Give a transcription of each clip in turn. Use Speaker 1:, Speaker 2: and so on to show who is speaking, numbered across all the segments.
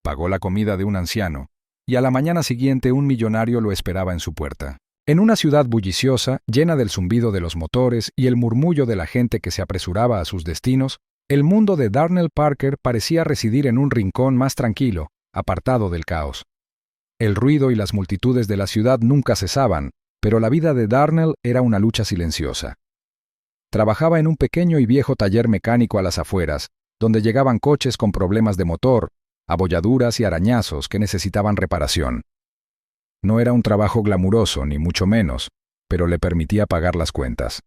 Speaker 1: pagó la comida de un anciano, y a la mañana siguiente un millonario lo esperaba en su puerta. En una ciudad bulliciosa, llena del zumbido de los motores y el murmullo de la gente que se apresuraba a sus destinos, el mundo de Darnell Parker parecía residir en un rincón más tranquilo, apartado del caos. El ruido y las multitudes de la ciudad nunca cesaban, pero la vida de Darnell era una lucha silenciosa. Trabajaba en un pequeño y viejo taller mecánico a las afueras, donde llegaban coches con problemas de motor, abolladuras y arañazos que necesitaban reparación. No era un trabajo glamuroso, ni mucho menos, pero le permitía pagar las cuentas.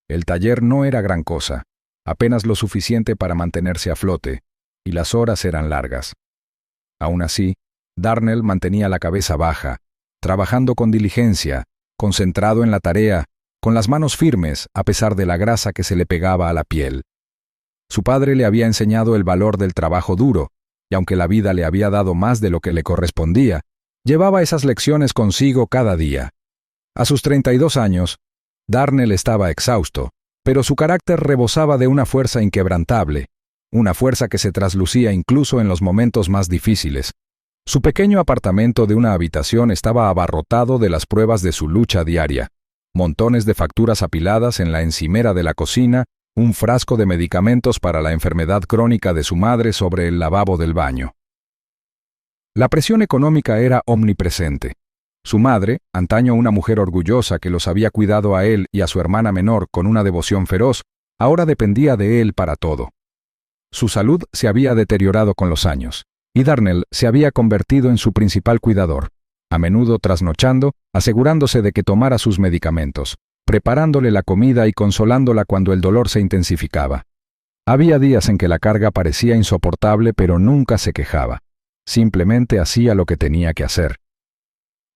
Speaker 1: El taller no era gran cosa, apenas lo suficiente para mantenerse a flote, y las horas eran largas. Aún así, Darnell mantenía la cabeza baja, trabajando con diligencia, concentrado en la tarea, con las manos firmes a pesar de la grasa que se le pegaba a la piel. Su padre le había enseñado el valor del trabajo duro, y aunque la vida le había dado más de lo que le correspondía, llevaba esas lecciones consigo cada día. A sus 32 años, Darnell estaba exhausto, pero su carácter rebosaba de una fuerza inquebrantable, una fuerza que se traslucía incluso en los momentos más difíciles. Su pequeño apartamento de una habitación estaba abarrotado de las pruebas de su lucha diaria, montones de facturas apiladas en la encimera de la cocina, un frasco de medicamentos para la enfermedad crónica de su madre sobre el lavabo del baño. La presión económica era omnipresente. Su madre, antaño una mujer orgullosa que los había cuidado a él y a su hermana menor con una devoción feroz, ahora dependía de él para todo. Su salud se había deteriorado con los años, y Darnell se había convertido en su principal cuidador, a menudo trasnochando, asegurándose de que tomara sus medicamentos, preparándole la comida y consolándola cuando el dolor se intensificaba. Había días en que la carga parecía insoportable, pero nunca se quejaba. Simplemente hacía lo que tenía que hacer.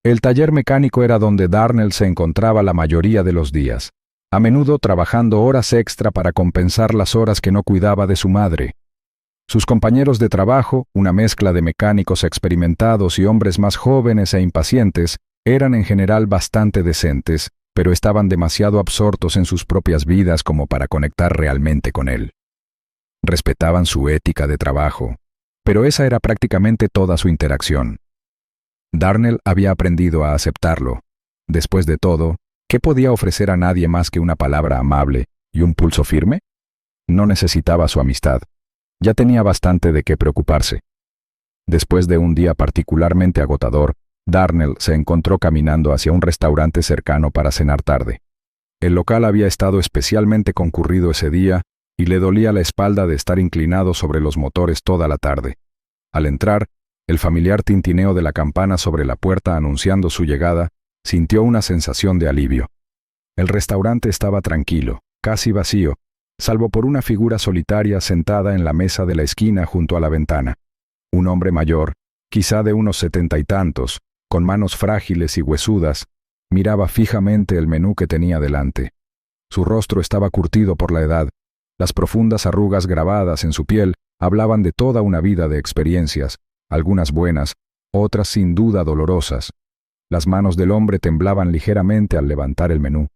Speaker 1: El taller mecánico era donde Darnell se encontraba la mayoría de los días, a menudo trabajando horas extra para compensar las horas que no cuidaba de su madre. Sus compañeros de trabajo, una mezcla de mecánicos experimentados y hombres más jóvenes e impacientes, eran en general bastante decentes, pero estaban demasiado absortos en sus propias vidas como para conectar realmente con él. Respetaban su ética de trabajo, pero esa era prácticamente toda su interacción. Darnell había aprendido a aceptarlo. Después de todo, ¿qué podía ofrecer a nadie más que una palabra amable y un pulso firme? No necesitaba su amistad. Ya tenía bastante de qué preocuparse. Después de un día particularmente agotador, Darnell se encontró caminando hacia un restaurante cercano para cenar tarde. El local había estado especialmente concurrido ese día y le dolía la espalda de estar inclinado sobre los motores toda la tarde. Al entrar, el familiar tintineo de la campana sobre la puerta anunciando su llegada, sintió una sensación de alivio. El restaurante estaba tranquilo, casi vacío, salvo por una figura solitaria sentada en la mesa de la esquina junto a la ventana. Un hombre mayor, quizá de unos 70 y tantos, con manos frágiles y huesudas, miraba fijamente el menú que tenía delante. Su rostro estaba curtido por la edad. Las profundas arrugas grabadas en su piel hablaban de toda una vida de experiencias, algunas buenas, otras sin duda dolorosas. Las manos del hombre temblaban ligeramente al levantar el menú,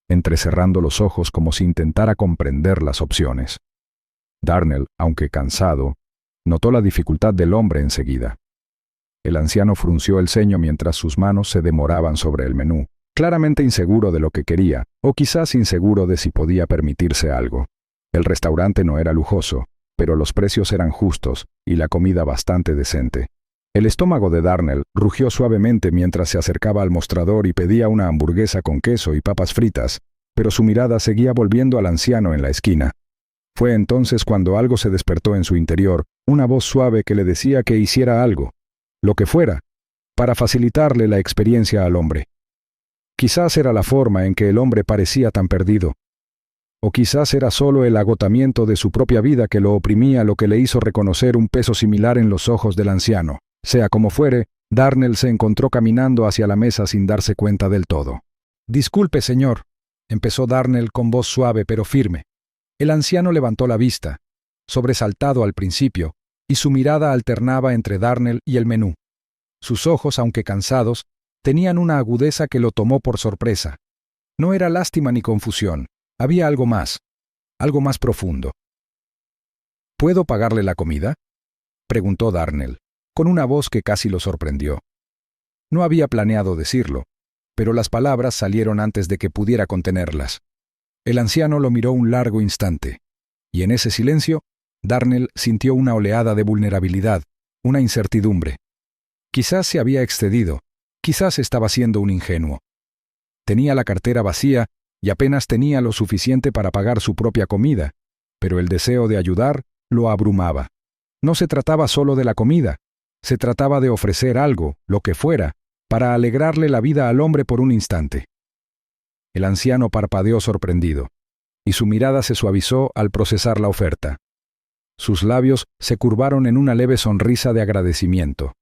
Speaker 1: entrecerrando los ojos como si intentara comprender las opciones. Darnell, aunque cansado, notó la dificultad del hombre enseguida. El anciano frunció el ceño mientras sus manos se demoraban sobre el menú, claramente inseguro de lo que quería, o quizás inseguro de si podía permitirse algo. El restaurante no era lujoso, pero los precios eran justos y la comida bastante decente. El estómago de Darnell rugió suavemente mientras se acercaba al mostrador y pedía una hamburguesa con queso y papas fritas, pero su mirada seguía volviendo al anciano en la esquina. Fue entonces cuando algo se despertó en su interior, una voz suave que le decía que hiciera algo, lo que fuera, para facilitarle la experiencia al hombre. Quizás era la forma en que el hombre parecía tan perdido. O quizás era solo el agotamiento de su propia vida que lo oprimía lo que le hizo reconocer un peso similar en los ojos del anciano. Sea como fuere, Darnell se encontró caminando hacia la mesa sin darse cuenta del todo. «Disculpe, señor», empezó Darnell con voz suave pero firme. El anciano levantó la vista, sobresaltado al principio, y su mirada alternaba entre Darnell y el menú. Sus ojos, aunque cansados, tenían una agudeza que lo tomó por sorpresa. No era lástima ni confusión. Había algo más profundo. «¿Puedo pagarle la comida?», preguntó Darnell, con una voz que casi lo sorprendió. No había planeado decirlo, pero las palabras salieron antes de que pudiera contenerlas. El anciano lo miró un largo instante, y en ese silencio, Darnell sintió una oleada de vulnerabilidad, una incertidumbre. Quizás se había excedido, quizás estaba siendo un ingenuo. Tenía la cartera vacía y apenas tenía lo suficiente para pagar su propia comida, pero el deseo de ayudar lo abrumaba. No se trataba solo de la comida, se trataba de ofrecer algo, lo que fuera, para alegrarle la vida al hombre por un instante. El anciano parpadeó sorprendido, y su mirada se suavizó al procesar la oferta. Sus labios se curvaron en una leve sonrisa de agradecimiento.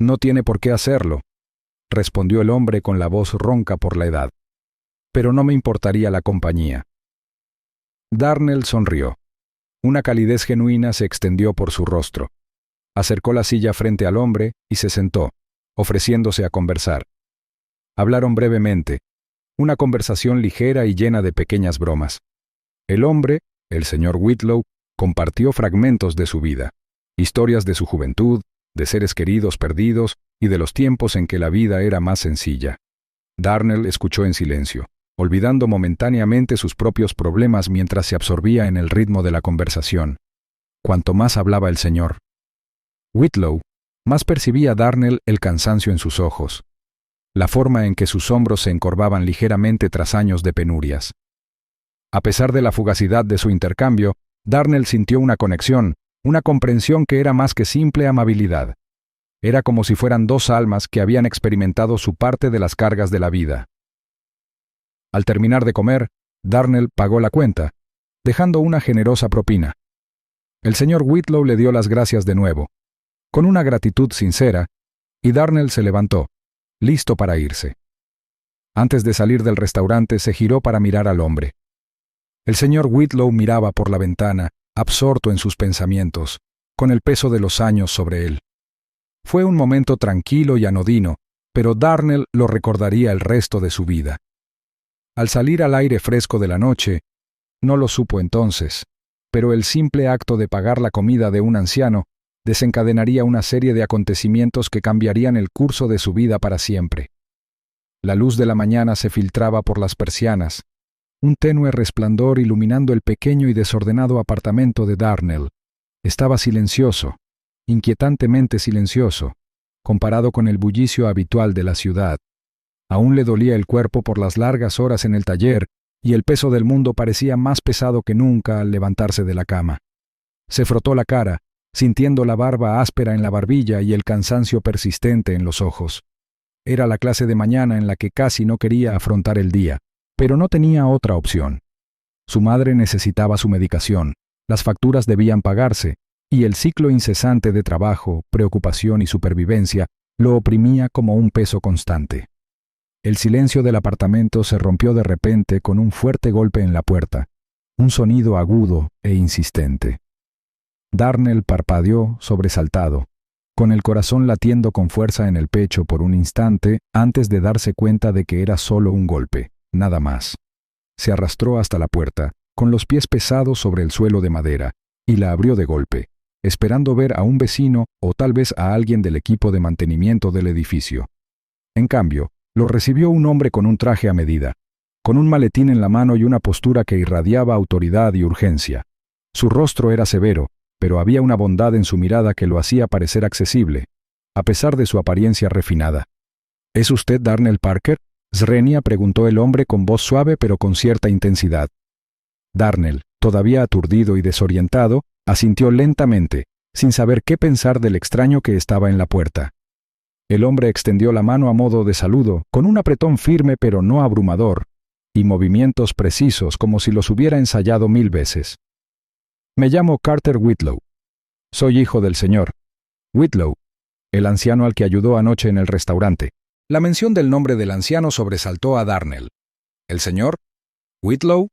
Speaker 1: «No tiene por qué hacerlo», respondió el hombre con la voz ronca por la edad. «Pero no me importaría la compañía». Darnell sonrió. Una calidez genuina se extendió por su rostro. Acercó la silla frente al hombre y se sentó, ofreciéndose a conversar. Hablaron brevemente, una conversación ligera y llena de pequeñas bromas. El hombre, el señor Whitlow, compartió fragmentos de su vida, historias de su juventud, de seres queridos perdidos y de los tiempos en que la vida era más sencilla. Darnell escuchó en silencio, olvidando momentáneamente sus propios problemas mientras se absorbía en el ritmo de la conversación. Cuanto más hablaba el señor Whitlow, más percibía Darnell el cansancio en sus ojos, la forma en que sus hombros se encorvaban ligeramente tras años de penurias. A pesar de la fugacidad de su intercambio, Darnell sintió una conexión, una comprensión que era más que simple amabilidad. Era como si fueran dos almas que habían experimentado su parte de las cargas de la vida. Al terminar de comer, Darnell pagó la cuenta, dejando una generosa propina. El señor Whitlow le dio las gracias de nuevo, con una gratitud sincera, y Darnell se levantó, listo para irse. Antes de salir del restaurante se giró para mirar al hombre. El señor Whitlow miraba por la ventana, absorto en sus pensamientos, con el peso de los años sobre él. Fue un momento tranquilo y anodino, pero Darnell lo recordaría el resto de su vida. Al salir al aire fresco de la noche, no lo supo entonces, pero el simple acto de pagar la comida de un anciano desencadenaría una serie de acontecimientos que cambiarían el curso de su vida para siempre. La luz de la mañana se filtraba por las persianas, un tenue resplandor iluminando el pequeño y desordenado apartamento de Darnell. Estaba silencioso, inquietantemente silencioso, comparado con el bullicio habitual de la ciudad. Aún le dolía el cuerpo por las largas horas en el taller, y el peso del mundo parecía más pesado que nunca al levantarse de la cama. Se frotó la cara, sintiendo la barba áspera en la barbilla y el cansancio persistente en los ojos. Era la clase de mañana en la que casi no quería afrontar el día, pero no tenía otra opción. Su madre necesitaba su medicación, las facturas debían pagarse, y el ciclo incesante de trabajo, preocupación y supervivencia lo oprimía como un peso constante. El silencio del apartamento se rompió de repente con un fuerte golpe en la puerta, un sonido agudo e insistente. Darnell parpadeó sobresaltado, con el corazón latiendo con fuerza en el pecho por un instante antes de darse cuenta de que era solo un golpe, nada más. Se arrastró hasta la puerta, con los pies pesados sobre el suelo de madera, y la abrió de golpe, esperando ver a un vecino o tal vez a alguien del equipo de mantenimiento del edificio. En cambio, lo recibió un hombre con un traje a medida, con un maletín en la mano y una postura que irradiaba autoridad y urgencia. Su rostro era severo, pero había una bondad en su mirada que lo hacía parecer accesible, a pesar de su apariencia refinada. ¿Es usted Darnell Parker?, Srenia preguntó el hombre con voz suave pero con cierta intensidad. Darnell, todavía aturdido y desorientado, asintió lentamente, sin saber qué pensar del extraño que estaba en la puerta. El hombre extendió la mano a modo de saludo, con un apretón firme pero no abrumador, y movimientos precisos como si los hubiera ensayado 1000 veces. Me llamo Carter Whitlow. Soy hijo del señor Whitlow, el anciano al que ayudó anoche en el restaurante. La mención del nombre del anciano sobresaltó a Darnell. ¿El señor Whitlow?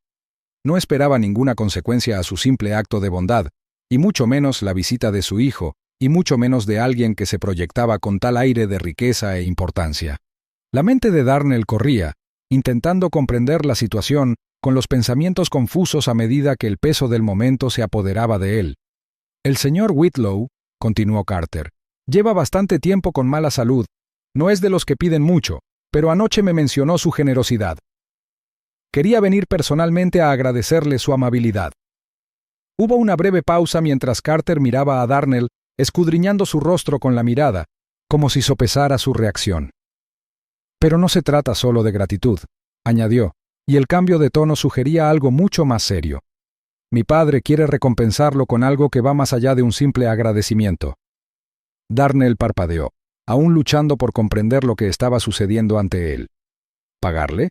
Speaker 1: No esperaba ninguna consecuencia a su simple acto de bondad, y mucho menos la visita de su hijo, y mucho menos de alguien que se proyectaba con tal aire de riqueza e importancia. La mente de Darnell corría, intentando comprender la situación, con los pensamientos confusos a medida que el peso del momento se apoderaba de él. El señor Whitlow, continuó Carter, Lleva bastante tiempo con mala salud. No es de los que piden mucho, pero anoche me mencionó su generosidad. Quería venir personalmente a agradecerle su amabilidad. Hubo una breve pausa mientras Carter miraba a Darnell, escudriñando su rostro con la mirada, como si sopesara su reacción. Pero no se trata solo de gratitud, añadió, y el cambio de tono sugería algo mucho más serio. Mi padre quiere recompensarlo con algo que va más allá de un simple agradecimiento. Darnell parpadeó, aún luchando por comprender lo que estaba sucediendo ante él. ¿Pagarle?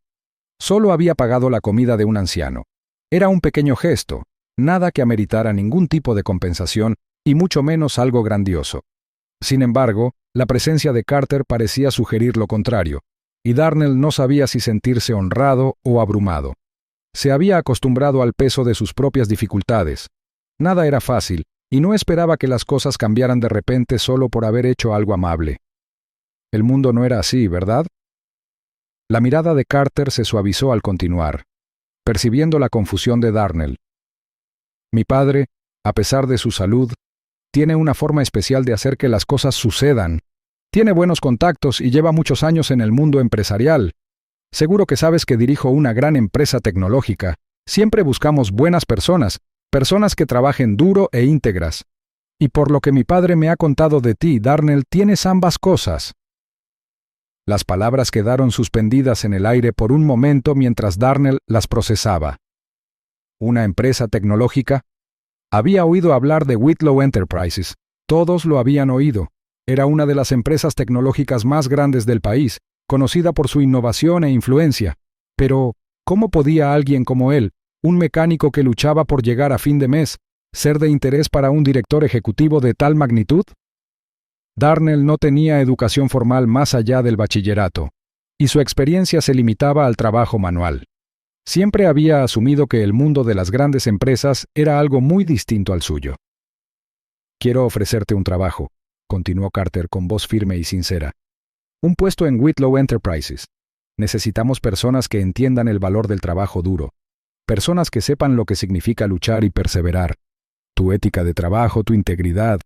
Speaker 1: Solo había pagado la comida de un anciano. Era un pequeño gesto, nada que ameritara ningún tipo de compensación y mucho menos algo grandioso. Sin embargo, la presencia de Carter parecía sugerir lo contrario, y Darnell no sabía si sentirse honrado o abrumado. Se había acostumbrado al peso de sus propias dificultades. Nada era fácil, y no esperaba que las cosas cambiaran de repente solo por haber hecho algo amable. El mundo no era así, ¿verdad? La mirada de Carter se suavizó al continuar, percibiendo la confusión de Darnell. Mi padre, a pesar de su salud, tiene una forma especial de hacer que las cosas sucedan. Tiene buenos contactos y lleva muchos años en el mundo empresarial. Seguro que sabes que dirijo una gran empresa tecnológica. Siempre buscamos buenas personas, personas que trabajen duro e íntegras. Y por lo que mi padre me ha contado de ti, Darnell, tienes ambas cosas. Las palabras quedaron suspendidas en el aire por un momento mientras Darnell las procesaba. ¿Una empresa tecnológica? Había oído hablar de Whitlow Enterprises. Todos lo habían oído. Era una de las empresas tecnológicas más grandes del país, conocida por su innovación e influencia. Pero, ¿cómo podía alguien como él, un mecánico que luchaba por llegar a fin de mes, ser de interés para un director ejecutivo de tal magnitud? Darnell no tenía educación formal más allá del bachillerato, y su experiencia se limitaba al trabajo manual. Siempre había asumido que el mundo de las grandes empresas era algo muy distinto al suyo. Quiero ofrecerte un trabajo, continuó Carter con voz firme y sincera. Un puesto en Whitlow Enterprises. Necesitamos personas que entiendan el valor del trabajo duro, personas que sepan lo que significa luchar y perseverar. Tu ética de trabajo, tu integridad,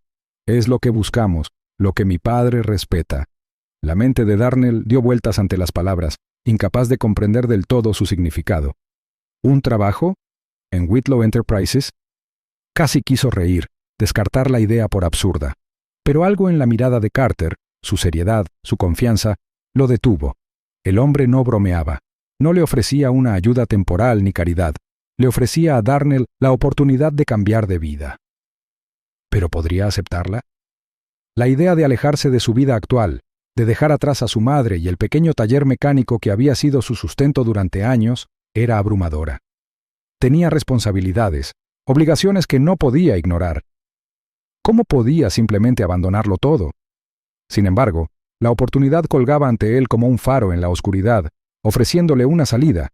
Speaker 1: es lo que buscamos, lo que mi padre respeta. La mente de Darnell dio vueltas ante las palabras, incapaz de comprender del todo su significado. ¿Un trabajo? ¿En Whitlow Enterprises? Casi quiso reír, descartar la idea por absurda. Pero algo en la mirada de Carter, su seriedad, su confianza, lo detuvo. El hombre no bromeaba. No le ofrecía una ayuda temporal ni caridad. Le ofrecía a Darnell la oportunidad de cambiar de vida. ¿Pero podría aceptarla? La idea de alejarse de su vida actual, de dejar atrás a su madre y el pequeño taller mecánico que había sido su sustento durante años, era abrumadora. Tenía responsabilidades, obligaciones que no podía ignorar. ¿Cómo podía simplemente abandonarlo todo? Sin embargo, la oportunidad colgaba ante él como un faro en la oscuridad, ofreciéndole una salida,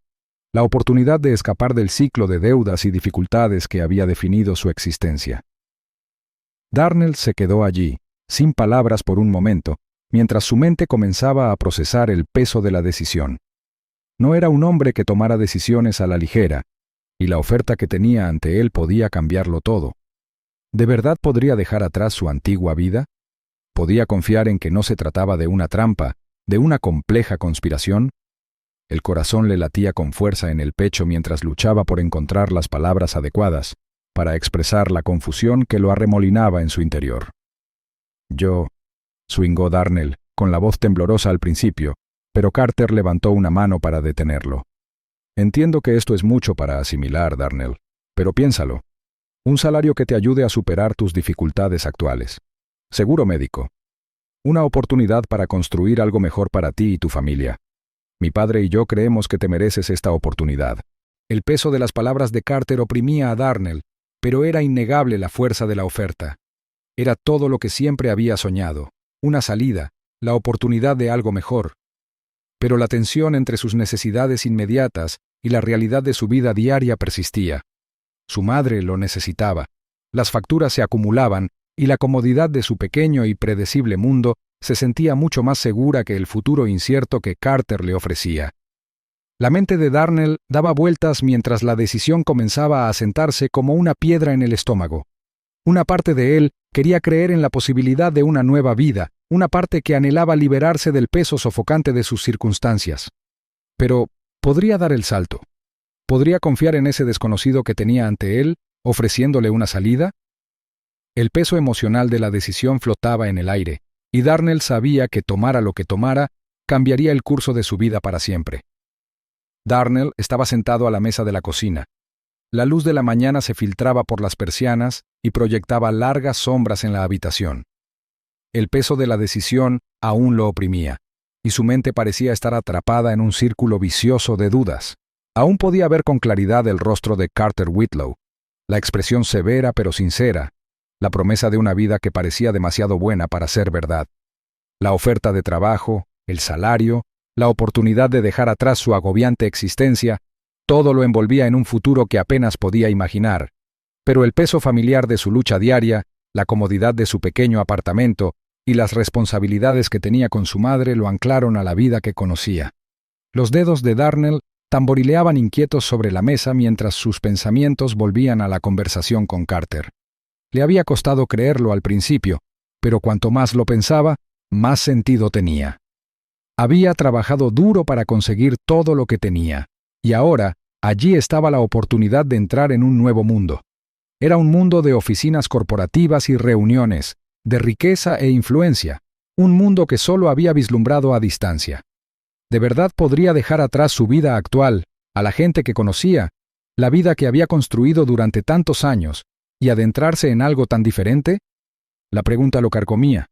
Speaker 1: la oportunidad de escapar del ciclo de deudas y dificultades que había definido su existencia. Darnell se quedó allí, sin palabras por un momento, mientras su mente comenzaba a procesar el peso de la decisión. No era un hombre que tomara decisiones a la ligera, y la oferta que tenía ante él podía cambiarlo todo. ¿De verdad podría dejar atrás su antigua vida? ¿Podía confiar en que no se trataba de una trampa, de una compleja conspiración? El corazón le latía con fuerza en el pecho mientras luchaba por encontrar las palabras adecuadas para expresar la confusión que lo arremolinaba en su interior. Swingó Darnell, con la voz temblorosa al principio, pero Carter levantó una mano para detenerlo. Entiendo que esto es mucho para asimilar, Darnell, pero piénsalo. Un salario que te ayude a superar tus dificultades actuales. Seguro médico. Una oportunidad para construir algo mejor para ti y tu familia. Mi padre y yo creemos que te mereces esta oportunidad. El peso de las palabras de Carter oprimía a Darnell, pero era innegable la fuerza de la oferta. Era todo lo que siempre había soñado, una salida, la oportunidad de algo mejor. Pero la tensión entre sus necesidades inmediatas y la realidad de su vida diaria persistía. Su madre lo necesitaba, las facturas se acumulaban y la comodidad de su pequeño y predecible mundo se sentía mucho más segura que el futuro incierto que Carter le ofrecía. La mente de Darnell daba vueltas mientras la decisión comenzaba a asentarse como una piedra en el estómago. Una parte de él Quería creer en la posibilidad de una nueva vida, una parte que anhelaba liberarse del peso sofocante de sus circunstancias. Pero, ¿podría dar el salto? ¿Podría confiar en ese desconocido que tenía ante él, ofreciéndole una salida? El peso emocional de la decisión flotaba en el aire, y Darnell sabía que tomara lo que tomara, cambiaría el curso de su vida para siempre. Darnell estaba sentado a la mesa de la cocina. La luz de la mañana se filtraba por las persianas y proyectaba largas sombras en la habitación. El peso de la decisión aún lo oprimía, y su mente parecía estar atrapada en un círculo vicioso de dudas. Aún podía ver con claridad el rostro de Carter Whitlow, la expresión severa pero sincera, la promesa de una vida que parecía demasiado buena para ser verdad. La oferta de trabajo, el salario, la oportunidad de dejar atrás su agobiante existencia, todo lo envolvía en un futuro que apenas podía imaginar. Pero el peso familiar de su lucha diaria, la comodidad de su pequeño apartamento y las responsabilidades que tenía con su madre lo anclaron a la vida que conocía. Los dedos de Darnell tamborileaban inquietos sobre la mesa mientras sus pensamientos volvían a la conversación con Carter. Le había costado creerlo al principio, pero cuanto más lo pensaba, más sentido tenía. Había trabajado duro para conseguir todo lo que tenía, y ahora allí estaba la oportunidad de entrar en un nuevo mundo. Era un mundo de oficinas corporativas y reuniones, de riqueza e influencia, un mundo que solo había vislumbrado a distancia. ¿De verdad podría dejar atrás su vida actual, a la gente que conocía, la vida que había construido durante tantos años, y adentrarse en algo tan diferente? La pregunta lo carcomía,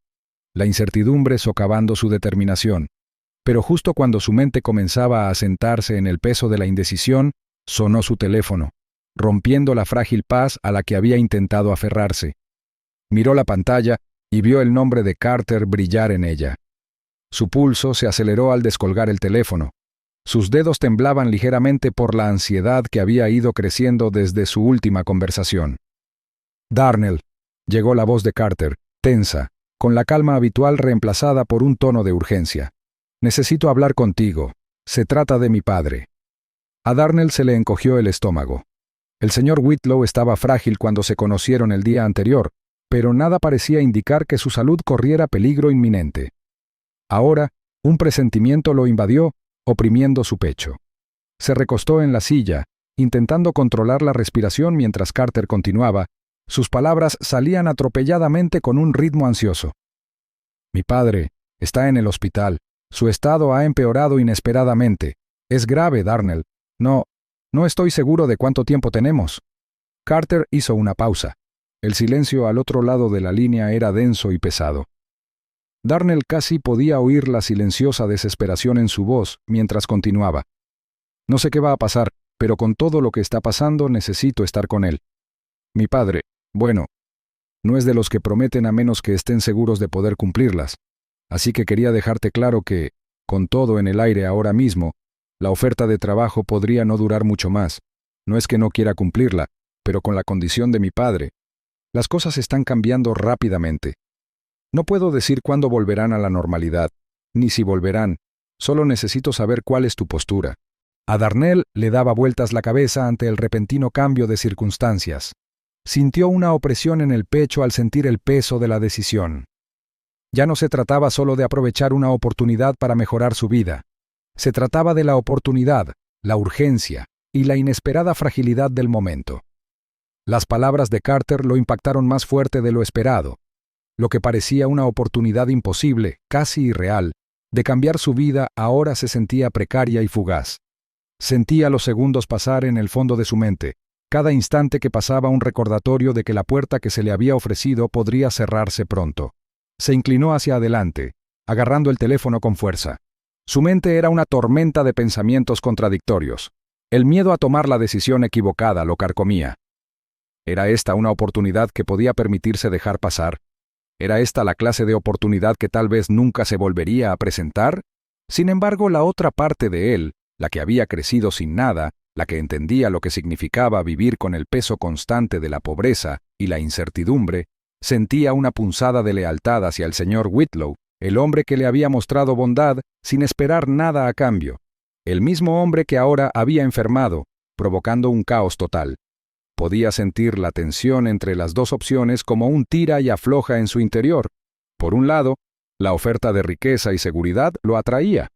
Speaker 1: la incertidumbre socavando su determinación. Pero justo cuando su mente comenzaba a asentarse en el peso de la indecisión, sonó su teléfono, rompiendo la frágil paz a la que había intentado aferrarse. Miró la pantalla y vio el nombre de Carter brillar en ella. Su pulso se aceleró al descolgar el teléfono. Sus dedos temblaban ligeramente por la ansiedad que había ido creciendo desde su última conversación. «Darnell», llegó la voz de Carter, tensa, con la calma habitual reemplazada por un tono de urgencia. «Necesito hablar contigo. Se trata de mi padre». A Darnell se le encogió el estómago. El señor Whitlow estaba frágil cuando se conocieron el día anterior, pero nada parecía indicar que su salud corriera peligro inminente. Ahora, un presentimiento lo invadió, oprimiendo su pecho. Se recostó en la silla, intentando controlar la respiración mientras Carter continuaba. Sus palabras salían atropelladamente con un ritmo ansioso. «Mi padre está en el hospital. Su estado ha empeorado inesperadamente. Es grave, Darnell. No estoy seguro de cuánto tiempo tenemos». Carter hizo una pausa. El silencio al otro lado de la línea era denso y pesado. Darnell casi podía oír la silenciosa desesperación en su voz mientras continuaba. «No sé qué va a pasar, pero con todo lo que está pasando necesito estar con él. Mi padre, bueno, no es de los que prometen a menos que estén seguros de poder cumplirlas. Así que quería dejarte claro que, con todo en el aire ahora mismo, la oferta de trabajo podría no durar mucho más. No es que no quiera cumplirla, pero con la condición de mi padre. Las cosas están cambiando rápidamente. No puedo decir cuándo volverán a la normalidad, ni si volverán. Solo necesito saber cuál es tu postura». A Darnell le daba vueltas la cabeza ante el repentino cambio de circunstancias. Sintió una opresión en el pecho al sentir el peso de la decisión. Ya no se trataba solo de aprovechar una oportunidad para mejorar su vida. Se trataba de la oportunidad, la urgencia y la inesperada fragilidad del momento. Las palabras de Carter lo impactaron más fuerte de lo esperado. Lo que parecía una oportunidad imposible, casi irreal, de cambiar su vida ahora se sentía precaria y fugaz. Sentía los segundos pasar en el fondo de su mente, cada instante que pasaba un recordatorio de que la puerta que se le había ofrecido podría cerrarse pronto. Se inclinó hacia adelante, agarrando el teléfono con fuerza. Su mente era una tormenta de pensamientos contradictorios. El miedo a tomar la decisión equivocada lo carcomía. ¿Era esta una oportunidad que podía permitirse dejar pasar? ¿Era esta la clase de oportunidad que tal vez nunca se volvería a presentar? Sin embargo, la otra parte de él, la que había crecido sin nada, la que entendía lo que significaba vivir con el peso constante de la pobreza y la incertidumbre, sentía una punzada de lealtad hacia el señor Whitlow, el hombre que le había mostrado bondad sin esperar nada a cambio, el mismo hombre que ahora había enfermado, provocando un caos total. Podía sentir la tensión entre las dos opciones como un tira y afloja en su interior. Por un lado, la oferta de riqueza y seguridad lo atraía.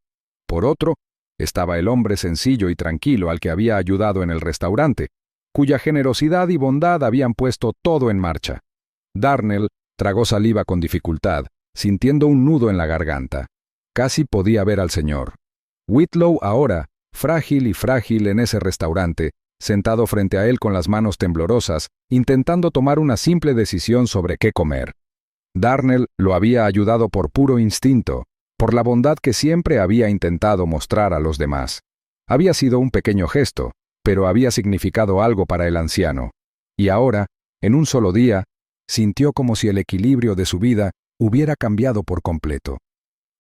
Speaker 1: Por otro, estaba el hombre sencillo y tranquilo al que había ayudado en el restaurante, cuya generosidad y bondad habían puesto todo en marcha. Darnell tragó saliva con dificultad, sintiendo un nudo en la garganta. Casi podía ver al señor Whitlow ahora, frágil y frágil en ese restaurante, sentado frente a él con las manos temblorosas, intentando tomar una simple decisión sobre qué comer. Darnell lo había ayudado por puro instinto, por la bondad que siempre había intentado mostrar a los demás. Había sido un pequeño gesto, pero había significado algo para el anciano. Y ahora, en un solo día, sintió como si el equilibrio de su vida hubiera cambiado por completo.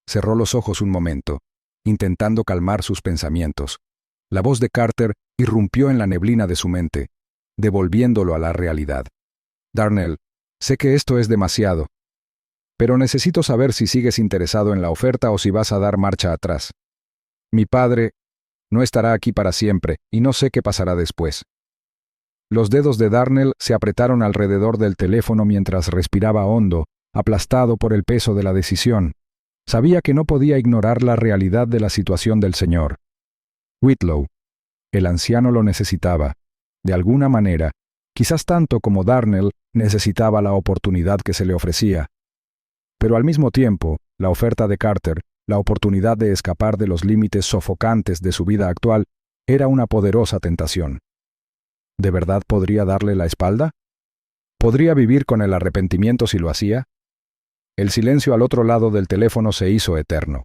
Speaker 1: Cerró los ojos un momento, intentando calmar sus pensamientos. La voz de Carter irrumpió en la neblina de su mente, devolviéndolo a la realidad. Darnell, sé que esto es demasiado, pero necesito saber si sigues interesado en la oferta o si vas a dar marcha atrás. Mi padre no estará aquí para siempre y no sé qué pasará después. Los dedos de Darnell se apretaron alrededor del teléfono mientras respiraba hondo, aplastado por el peso de la decisión. Sabía que no podía ignorar la realidad de la situación del señor Whitlow. El anciano lo necesitaba, de alguna manera, quizás tanto como Darnell necesitaba la oportunidad que se le ofrecía. Pero al mismo tiempo, la oferta de Carter, la oportunidad de escapar de los límites sofocantes de su vida actual, era una poderosa tentación. ¿De verdad podría darle la espalda? ¿Podría vivir con el arrepentimiento si lo hacía? El silencio al otro lado del teléfono se hizo eterno.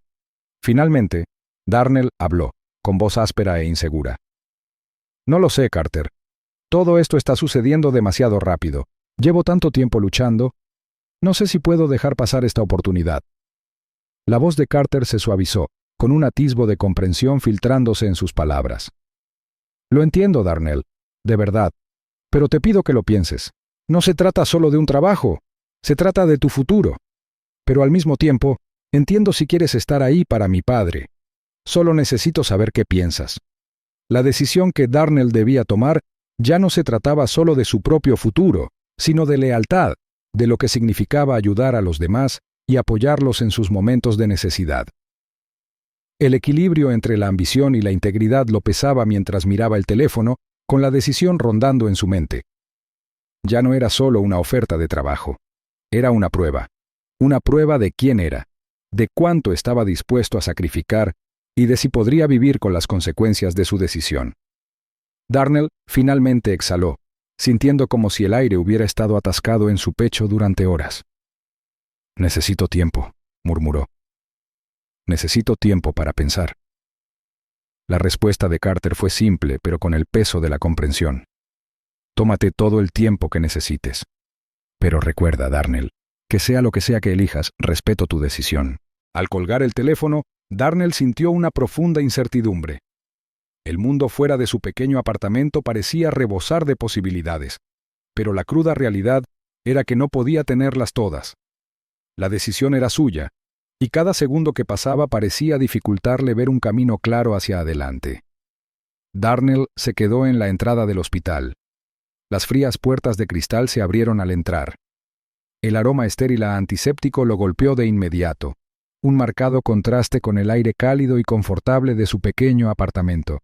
Speaker 1: Finalmente, Darnell habló, con voz áspera e insegura. No lo sé, Carter. Todo esto está sucediendo demasiado rápido. Llevo tanto tiempo luchando. No sé si puedo dejar pasar esta oportunidad. La voz de Carter se suavizó, con un atisbo de comprensión filtrándose en sus palabras. Lo entiendo, Darnell, de verdad, pero te pido que lo pienses. No se trata solo de un trabajo, se trata de tu futuro. Pero al mismo tiempo, entiendo si quieres estar ahí para mi padre. Solo necesito saber qué piensas. La decisión que Darnell debía tomar ya no se trataba solo de su propio futuro, sino de lealtad, de lo que significaba ayudar a los demás y apoyarlos en sus momentos de necesidad. El equilibrio entre la ambición y la integridad lo pesaba mientras miraba el teléfono, con la decisión rondando en su mente. Ya no era solo una oferta de trabajo. Era una prueba de quién era, de cuánto estaba dispuesto a sacrificar y de si podría vivir con las consecuencias de su decisión. Darnell finalmente exhaló, sintiendo como si el aire hubiera estado atascado en su pecho durante horas. «Necesito tiempo», murmuró. «Necesito tiempo para pensar». La respuesta de Carter fue simple, pero con el peso de la comprensión. «Tómate todo el tiempo que necesites. Pero recuerda, Darnell, que sea lo que sea que elijas, respeto tu decisión». Al colgar el teléfono, Darnell sintió una profunda incertidumbre. El mundo fuera de su pequeño apartamento parecía rebosar de posibilidades, pero la cruda realidad era que no podía tenerlas todas. La decisión era suya, y cada segundo que pasaba parecía dificultarle ver un camino claro hacia adelante. Darnell se quedó en la entrada del hospital. Las frías puertas de cristal se abrieron al entrar. El aroma estéril a antiséptico lo golpeó de inmediato, un marcado contraste con el aire cálido y confortable de su pequeño apartamento.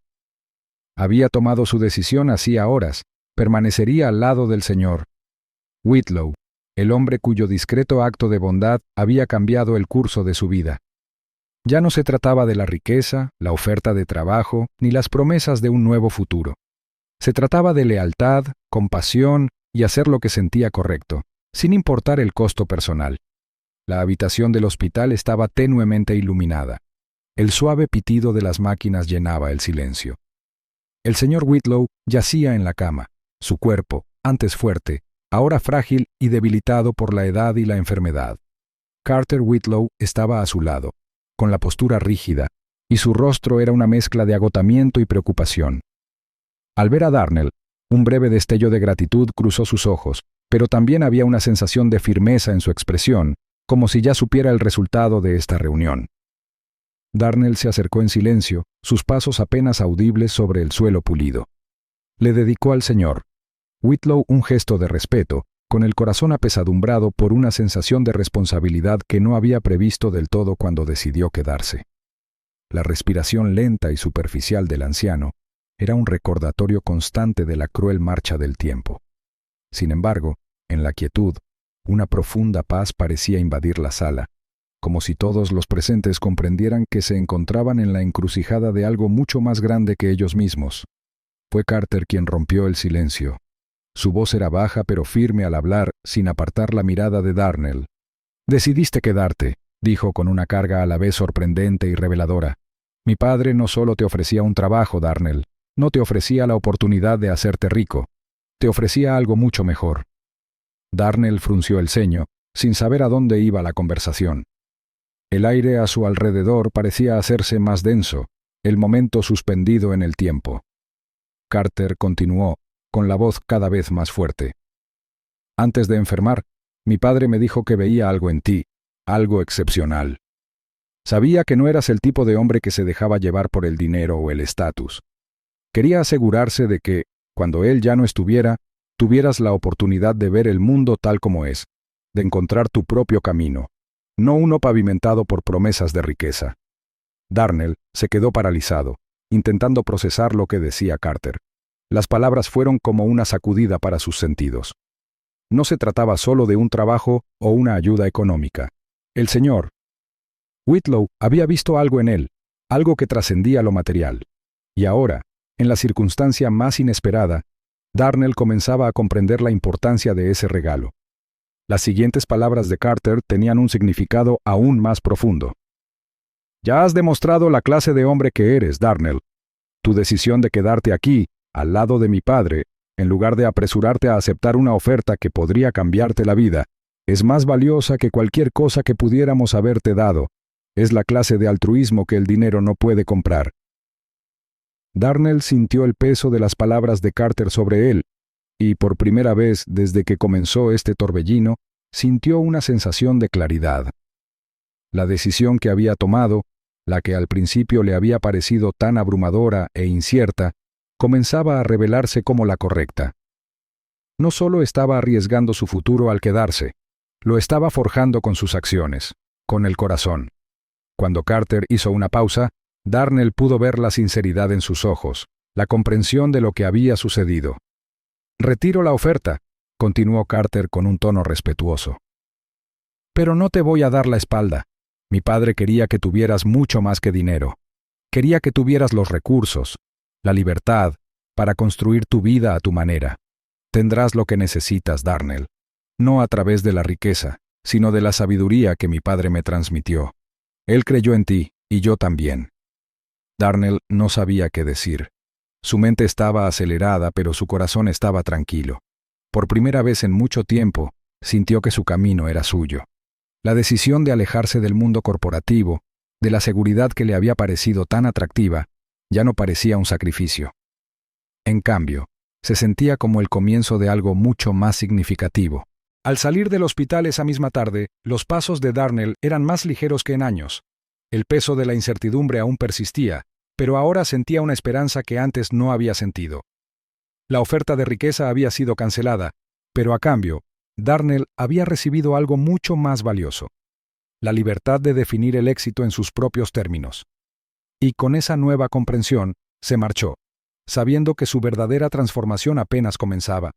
Speaker 1: Había tomado su decisión hacía horas, permanecería al lado del señor Whitlow, el hombre cuyo discreto acto de bondad había cambiado el curso de su vida. Ya no se trataba de la riqueza, la oferta de trabajo, ni las promesas de un nuevo futuro. Se trataba de lealtad, compasión y hacer lo que sentía correcto, sin importar el costo personal. La habitación del hospital estaba tenuemente iluminada. El suave pitido de las máquinas llenaba el silencio. El señor Whitlow yacía en la cama, su cuerpo, antes fuerte, ahora frágil y debilitado por la edad y la enfermedad. Carter Whitlow estaba a su lado, con la postura rígida, y su rostro era una mezcla de agotamiento y preocupación. Al ver a Darnell, un breve destello de gratitud cruzó sus ojos, pero también había una sensación de firmeza en su expresión, como si ya supiera el resultado de esta reunión. Darnell se acercó en silencio, sus pasos apenas audibles sobre el suelo pulido. Le dedicó al señor Whitlow un gesto de respeto, con el corazón apesadumbrado por una sensación de responsabilidad que no había previsto del todo cuando decidió quedarse. La respiración lenta y superficial del anciano era un recordatorio constante de la cruel marcha del tiempo. Sin embargo, en la quietud, una profunda paz parecía invadir la sala, como si todos los presentes comprendieran que se encontraban en la encrucijada de algo mucho más grande que ellos mismos. Fue Carter quien rompió el silencio. Su voz era baja pero firme al hablar, sin apartar la mirada de Darnell. «Decidiste quedarte», dijo con una carga a la vez sorprendente y reveladora. «Mi padre no solo te ofrecía un trabajo, Darnell, no te ofrecía la oportunidad de hacerte rico, te ofrecía algo mucho mejor». Darnell frunció el ceño, sin saber a dónde iba la conversación. El aire a su alrededor parecía hacerse más denso, el momento suspendido en el tiempo. Carter continuó, con la voz cada vez más fuerte. «Antes de enfermar, mi padre me dijo que veía algo en ti, algo excepcional. Sabía que no eras el tipo de hombre que se dejaba llevar por el dinero o el estatus. Quería asegurarse de que, cuando él ya no estuviera, tuvieras la oportunidad de ver el mundo tal como es, de encontrar tu propio camino, no uno pavimentado por promesas de riqueza». Darnell se quedó paralizado, intentando procesar lo que decía Carter. Las palabras fueron como una sacudida para sus sentidos. No se trataba solo de un trabajo o una ayuda económica. El señor Whitlow había visto algo en él, algo que trascendía lo material. Y ahora, en la circunstancia más inesperada, Darnell comenzaba a comprender la importancia de ese regalo. Las siguientes palabras de Carter tenían un significado aún más profundo. «Ya has demostrado la clase de hombre que eres, Darnell. Tu decisión de quedarte aquí, al lado de mi padre, en lugar de apresurarte a aceptar una oferta que podría cambiarte la vida, es más valiosa que cualquier cosa que pudiéramos haberte dado. Es la clase de altruismo que el dinero no puede comprar». Darnell sintió el peso de las palabras de Carter sobre él, y por primera vez desde que comenzó este torbellino, sintió una sensación de claridad. La decisión que había tomado, la que al principio le había parecido tan abrumadora e incierta, comenzaba a revelarse como la correcta. No solo estaba arriesgando su futuro al quedarse, lo estaba forjando con sus acciones, con el corazón. Cuando Carter hizo una pausa, Darnell pudo ver la sinceridad en sus ojos, la comprensión de lo que había sucedido. «Retiro la oferta», continuó Carter con un tono respetuoso. «Pero no te voy a dar la espalda. Mi padre quería que tuvieras mucho más que dinero. Quería que tuvieras los recursos, la libertad, para construir tu vida a tu manera. Tendrás lo que necesitas, Darnell, no a través de la riqueza, sino de la sabiduría que mi padre me transmitió. Él creyó en ti, y yo también». Darnell no sabía qué decir. Su mente estaba acelerada, pero su corazón estaba tranquilo. Por primera vez en mucho tiempo, sintió que su camino era suyo. La decisión de alejarse del mundo corporativo, de la seguridad que le había parecido tan atractiva, ya no parecía un sacrificio. En cambio, se sentía como el comienzo de algo mucho más significativo. Al salir del hospital esa misma tarde, los pasos de Darnell eran más ligeros que en años. El peso de la incertidumbre aún persistía, pero ahora sentía una esperanza que antes no había sentido. La oferta de riqueza había sido cancelada, pero a cambio, Darnell había recibido algo mucho más valioso: la libertad de definir el éxito en sus propios términos. Y con esa nueva comprensión, se marchó, sabiendo que su verdadera transformación apenas comenzaba.